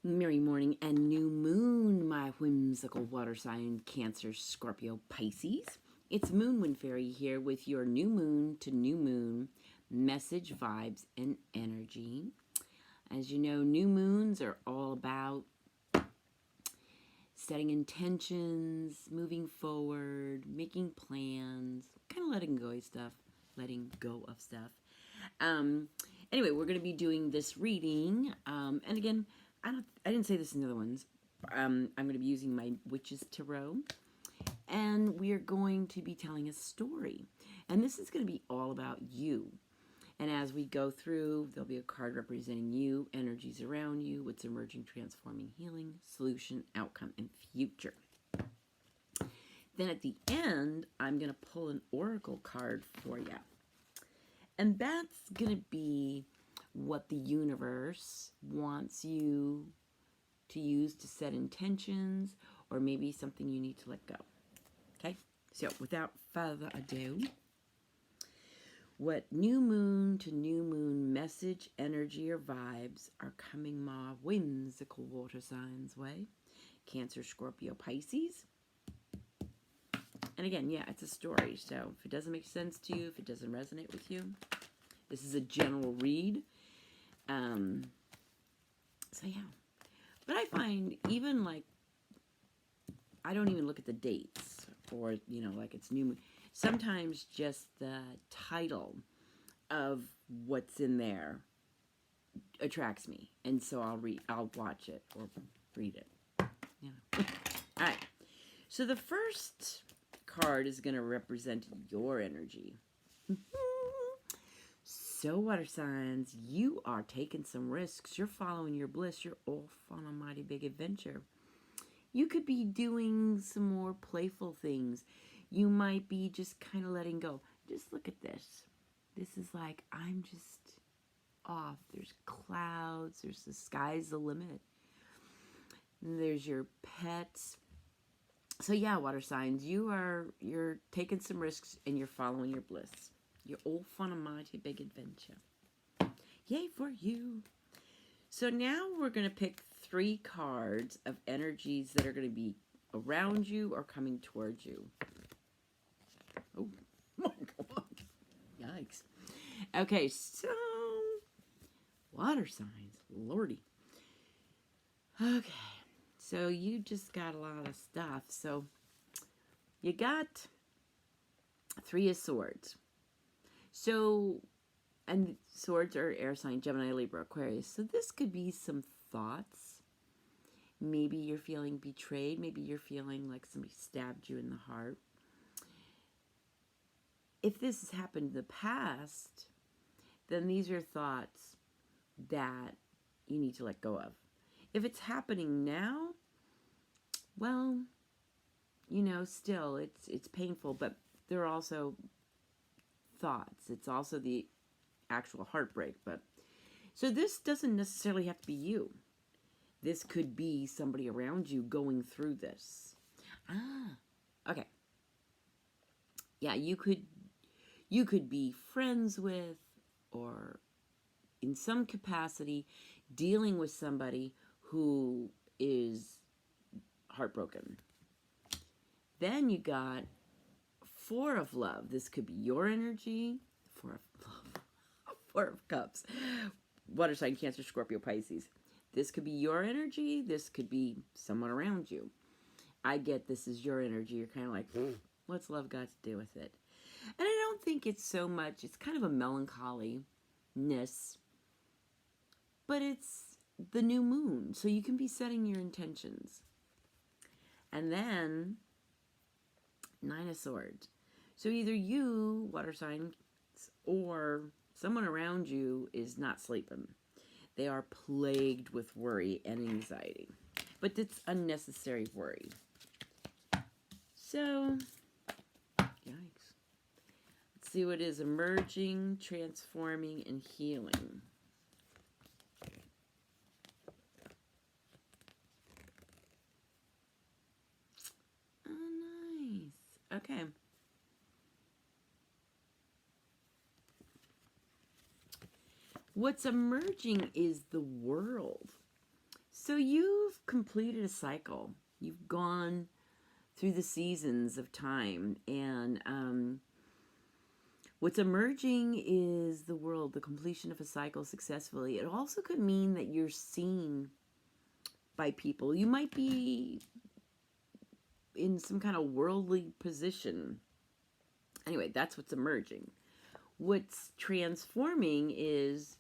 Merry morning and new moon, my whimsical water sign, Cancer, Scorpio, Pisces. It's Moonwind Fairy here with your new moon to new moon message, vibes, and energy. As you know, new moons are all about setting intentions, moving forward, making plans, kind of letting go of stuff. Um, anyway, we're going to be doing this reading. And again, I didn't say this in the other ones. I'm going to be using my Witch's Tarot. And we are going to be telling a story. And this is going to be all about you. And as we go through, there'll be a card representing you, energies around you, what's emerging, transforming, healing, solution, outcome, and future. Then at the end, I'm going to pull an oracle card for you. And that's going to be what the universe wants you to use to set intentions, or maybe something you need to let go. Okay? So without further ado, what new moon to new moon message, energy, or vibes are coming my whimsical water signs way? Cancer, Scorpio, Pisces. And again, yeah, it's a story. So if it doesn't make sense to you, if it doesn't resonate with you, this is a general read. So yeah. But I find even like, I don't even look at the dates or, you know, like it's new moon. Sometimes just the title of what's in there attracts me. And so I'll watch it or read it. Yeah. All right. So the first card is going to represent your energy. So, water signs, you are taking some risks. You're following your bliss. You're off on a mighty big adventure. You could be doing some more playful things. You might be just kind of letting go. Just look at this. This is like, I'm just off. There's clouds. There's the sky's the limit. And there's your pets. So yeah, water signs, you're taking some risks and you're following your bliss. You're off on a mighty big adventure. Yay for you. So now we're going to pick 3 cards of energies that are going to be around you or coming towards you. Oh my God. Yikes. Okay, so water signs. Lordy. Okay. So you just got a lot of stuff. So you got 3 of Swords. So, and swords are air sign, Gemini, Libra, Aquarius. So this could be some thoughts. Maybe you're feeling betrayed. Maybe you're feeling like somebody stabbed you in the heart. If this has happened in the past, then these are thoughts that you need to let go of. If it's happening now, well, you know, still it's painful, but there are also thoughts. It's also the actual heartbreak. But so this doesn't necessarily have to be you. This could be somebody around you going through this. Okay. Yeah, you could be friends with, or in some capacity dealing with somebody who is heartbroken. Then you got 4 of love. This could be your energy. 4 of love. 4 of cups. Water sign, Cancer, Scorpio, Pisces. This could be your energy. This could be someone around you. I get this is your energy. You're kind of like, what's love got to do with it? And I don't think it's so much. It's kind of a melancholy-ness. But it's the new moon. So you can be setting your intentions. And then 9 of Swords. So either you, water sign, or someone around you is not sleeping. They are plagued with worry and anxiety. But it's unnecessary worry. So, yikes. Let's see what is emerging, transforming, and healing. Oh, nice. Okay. What's emerging is the world. So you've completed a cycle. You've gone through the seasons of time, and what's emerging is the completion of a cycle successfully. It also could mean that you're seen by people. You might be in some kind of worldly position. Anyway, that's what's emerging. What's transforming is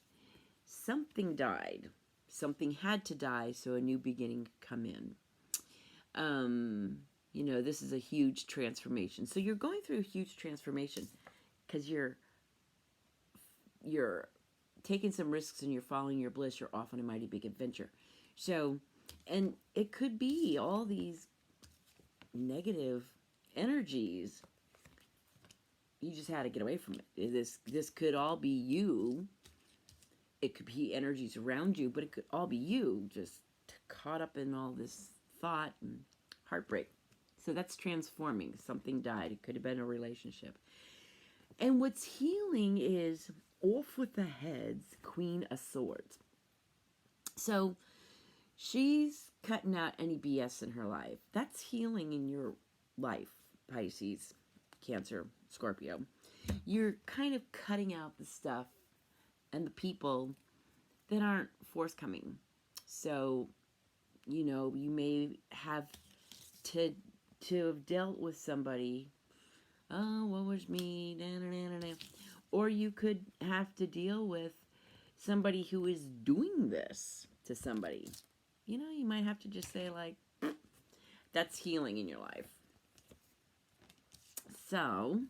something died. Something had to die so a new beginning could come in. You know, this is a huge transformation. So you're going through a huge transformation because you're taking some risks and you're following your bliss. You're off on a mighty big adventure. So, and it could be all these negative energies. You just had to get away from it. This could all be you. It could be energies around you, but it could all be you just caught up in all this thought and heartbreak. So that's transforming. Something died. It could have been a relationship. And what's healing is off with the heads, Queen of Swords. So she's cutting out any BS in her life. That's healing in your life, Pisces, Cancer, Scorpio. You're kind of cutting out the stuff and the people that aren't forthcoming. So, you know, you may have to have dealt with somebody, oh, what was me, or you could have to deal with somebody who is doing this to somebody. You know, you might have to just say, like, that's healing in your life. So,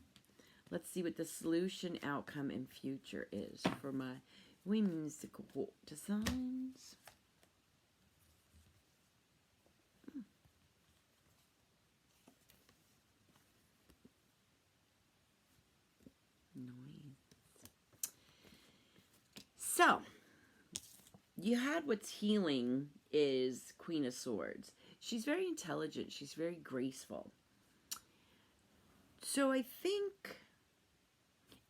let's see what the solution, outcome, and future is for my whimsical water signs. So, you had what's healing is Queen of Swords. She's very intelligent. She's very graceful. So I think,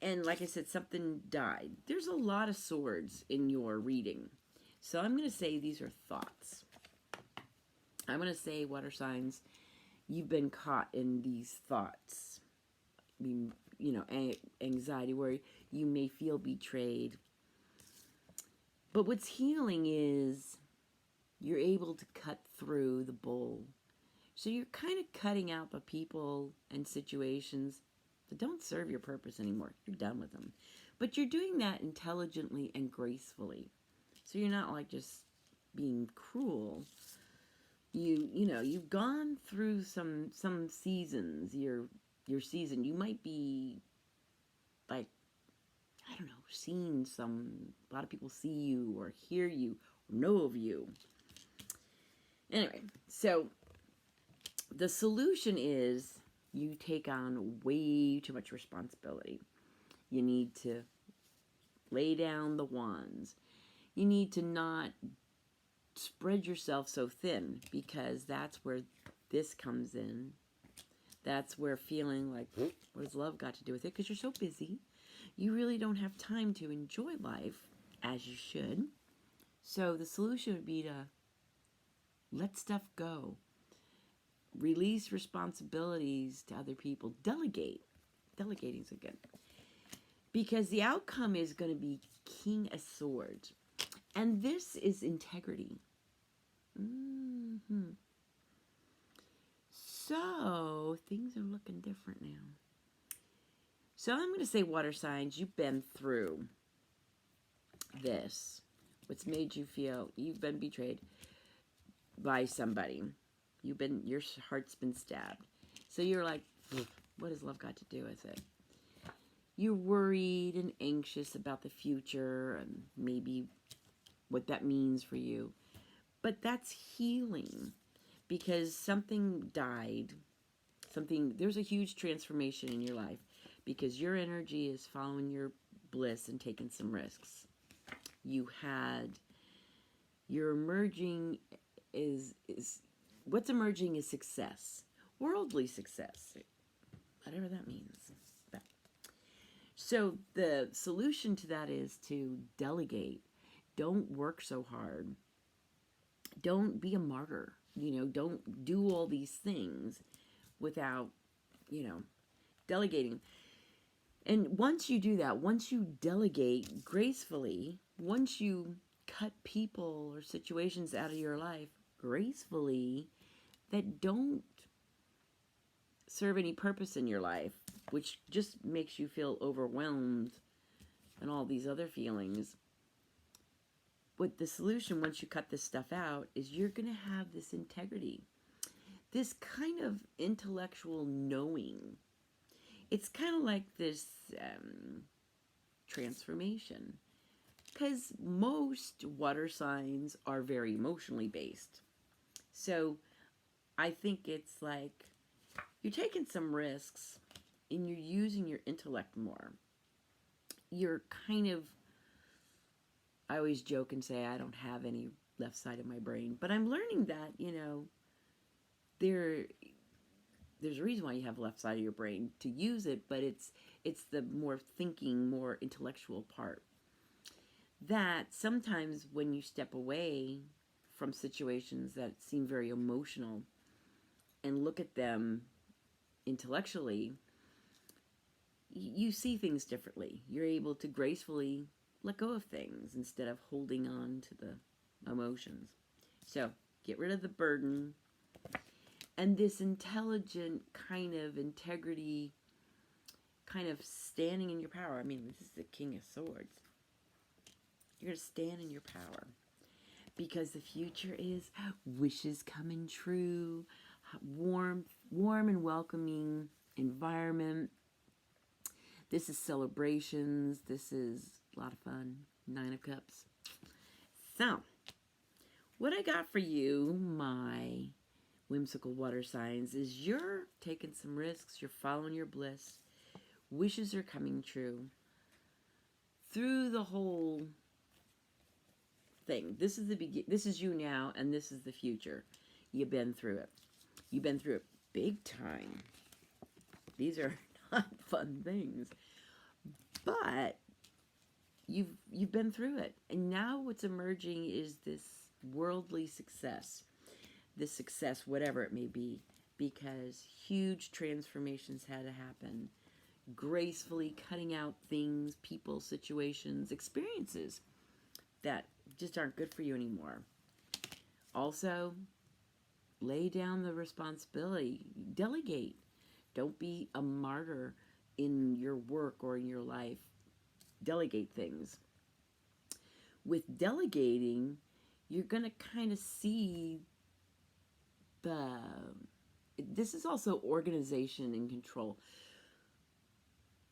and like I said, something died. There's a lot of swords in your reading. So I'm going to say these are thoughts. I'm going to say, water signs, you've been caught in these thoughts. You know, anxiety, where you may feel betrayed. But what's healing is you're able to cut through the bull. So you're kind of cutting out the people and situations that don't serve your purpose anymore. You're done with them. But you're doing that intelligently and gracefully. So you're not like just being cruel. You know, you've gone through some seasons. Your season, you might be like, I don't know, seeing a lot of people see you or hear you or know of you. Anyway, so the solution is you take on way too much responsibility. You need to lay down the wands. You need to not spread yourself so thin, because that's where this comes in. That's where feeling like, what does love got to do with it? Because you're so busy. You really don't have time to enjoy life as you should. So the solution would be to let stuff go. Release responsibilities to other people. Delegate. Delegating is good. Because the outcome is going to be King of Swords. And this is integrity. So, things are looking different now. So, I'm going to say, water signs, you've been through this. What's made you feel you've been betrayed by somebody. Your heart's been stabbed. So you're like, what has love got to do with it? You're worried and anxious about the future and maybe what that means for you. But that's healing, because something died. There's a huge transformation in your life because your energy is following your bliss and taking some risks. Your emerging what's emerging is success, worldly success, whatever that means. So the solution to that is to delegate. Don't work so hard. Don't be a martyr. Don't do all these things without, delegating. And once you do that, once you delegate gracefully, once you cut people or situations out of your life gracefully that don't serve any purpose in your life, which just makes you feel overwhelmed and all these other feelings, what the solution, once you cut this stuff out, is you're going to have this integrity, this kind of intellectual knowing. It's kind of like this transformation, because most water signs are very emotionally based. So I think it's like you're taking some risks and you're using your intellect more. You're kind of, I always joke and say I don't have any left side of my brain, but I'm learning that, there's a reason why you have left side of your brain to use it, but it's the more thinking, more intellectual part. That sometimes when you step away from situations that seem very emotional and look at them intellectually, you see things differently. You're able to gracefully let go of things instead of holding on to the emotions. So get rid of the burden. And this intelligent kind of integrity, kind of standing in your power. I mean, this is the King of Swords. You're going to stand in your power. Because the future is wishes coming true. Warm and welcoming environment. This is celebrations. This is a lot of fun. 9 of Cups. So, what I got for you, my whimsical water signs, is you're taking some risks. You're following your bliss. Wishes are coming true. Through the whole thing. This is this is you now, and this is the future. You've been through it. You've been through it big time. These are not fun things. But you've been through it. And now what's emerging is this worldly success. This success, whatever it may be, because huge transformations had to happen. Gracefully cutting out things, people, situations, experiences that just aren't good for you anymore. Also, lay down the responsibility. Delegate. Don't be a martyr in your work or in your life. Delegate things. With delegating, you're going to kind of see this is also organization and control.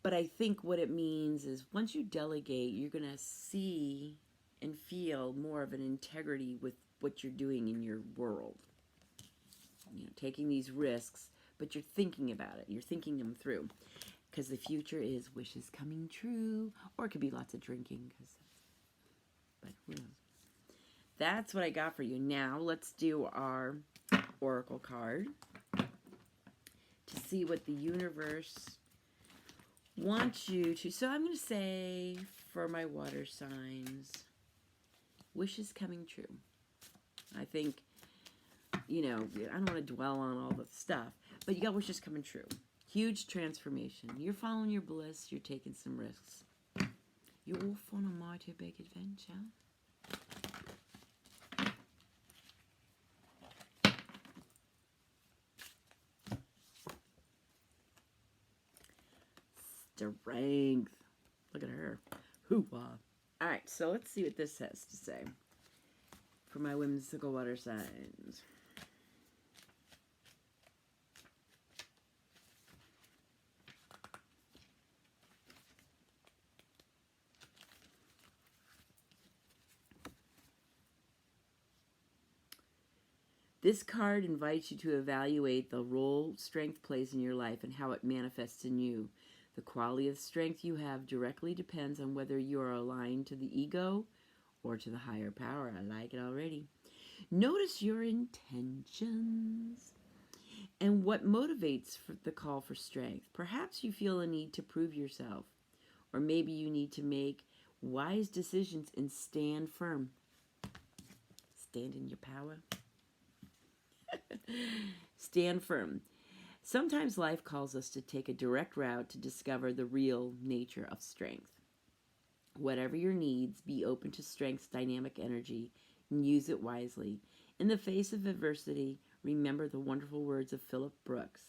But I think what it means is once you delegate, you're going to see and feel more of an integrity with what you're doing in your world. Taking these risks, but you're thinking about it. You're thinking them through. Because the future is wishes coming true. Or it could be lots of drinking. But who knows? That's what I got for you. Now, let's do our oracle card to see what the universe wants you to. So I'm going to say for my water signs, wishes coming true. I think, I don't want to dwell on all the stuff, but you got wishes coming true. Huge transformation. You're following your bliss. You're taking some risks. You're off on a mighty big adventure. Strength. Look at her. Hoo-wah. All right, so let's see what this has to say for my whimsical water signs. This card invites you to evaluate the role strength plays in your life and how it manifests in you. The quality of strength you have directly depends on whether you are aligned to the ego or to the higher power. I like it already. Notice your intentions and what motivates the call for strength. Perhaps you feel a need to prove yourself, or maybe you need to make wise decisions and stand firm. stand in your power. Stand firm. Sometimes life calls us to take a direct route to discover the real nature of strength. Whatever your needs, be open to strength's dynamic energy and use it wisely. In the face of adversity, remember the wonderful words of Philip Brooks.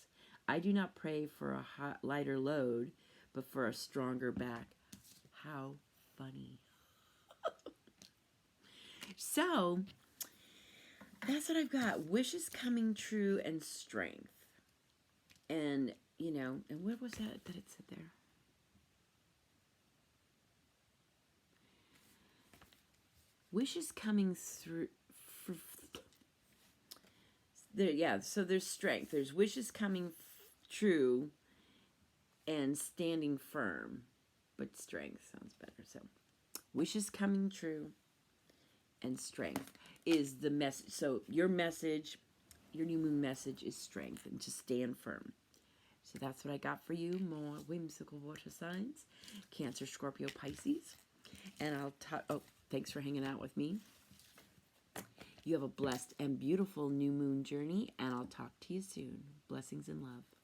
I do not pray for a lighter load, but for a stronger back. How funny. So, that's what I've got. Wishes coming true and strength. And, you know, and what was that it said there? Wishes coming through. There, yeah, so there's strength. There's wishes coming true and standing firm. But strength sounds better. So, wishes coming true and strength is the message. So, your message, your new moon message is strength and to stand firm. So, that's what I got for you. More whimsical water signs. Cancer, Scorpio, Pisces. And I'll talk. Oh, thanks for hanging out with me. You have a blessed and beautiful new moon journey, and I'll talk to you soon. Blessings and love.